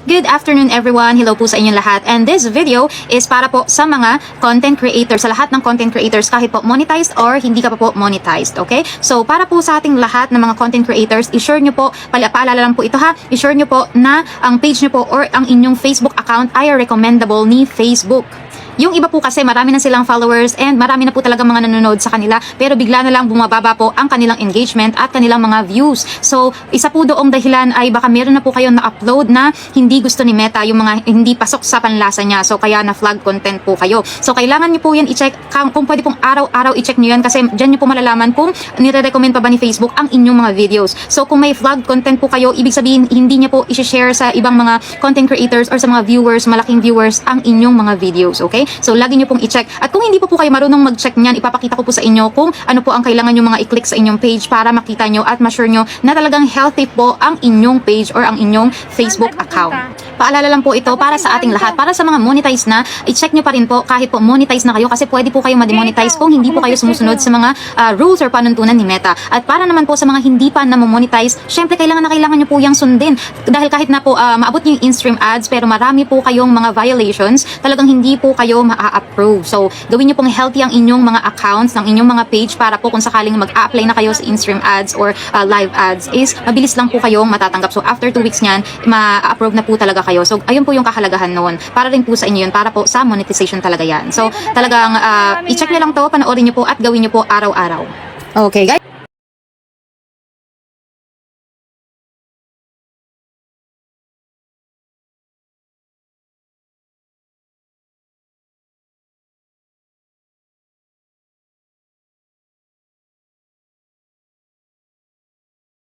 Good afternoon everyone, hello po sa inyong lahat, and this video is para po sa mga content creators, sa lahat ng content creators kahit po monetized or hindi ka pa po monetized, okay? So para po sa ating lahat ng mga content creators, i-sure nyo po, paalala lang po ito ha, i-sure nyo po na ang page nyo po or ang inyong Facebook account ay recommendable ni Facebook. Yung iba po kasi marami na silang followers and marami na po talaga mga nanonood sa kanila, pero bigla na lang bumababa po ang kanilang engagement at kanilang mga views. So isa po doong dahilan ay baka meron na po kayong na-upload na hindi gusto ni Meta, yung mga hindi pasok sa panlasa niya, so kaya na flag content po kayo. So kailangan niyo po yan i-check, kung pwede pong araw-araw i-check niyo yan, kasi dyan niyo po malalaman kung nire-recommend pa ba ni Facebook ang inyong mga videos. So kung may flag content po kayo, ibig sabihin hindi niya po i-share sa ibang mga content creators or sa mga viewers, malaking viewers ang inyong mga videos, okay? So lagi niyo pong i-check. At kung hindi po kayo marunong mag-check niyan, ipapakita ko po sa inyo kung ano po ang kailangan niyo mga i-click sa inyong page para makita niyo at ma-sure niyo na talagang healthy po ang inyong page or ang inyong Facebook account. Paalala lang po ito para sa ating lahat, para sa mga monetize na, i-check niyo pa rin po kahit po monetize na kayo, kasi pwede po kayo ma-demonetize kung hindi po kayo sumusunod sa mga rules or panuntunan ni Meta. At para naman po sa mga hindi pa na monetize, syempre kailangan niyo po yung sundin. Dahil kahit na po maabot niyo yung in-stream ads pero marami po kayong mga violations, talagang hindi po kayo ma-approve. So, gawin niyo pong healthy ang inyong mga accounts, ng inyong mga page, para po kung sakaling mag-apply na kayo sa in-stream ads or live ads, is mabilis lang po kayong matatanggap. So, after 2 weeks niyan, ma-approve na po talaga kayo. So, ayun po yung kahalagahan noon. Para rin po sa inyo yun, para po sa monetization talaga yan. So, talagang i-check niyo lang to, panoorin niyo po at gawin niyo po araw-araw. Okay, guys.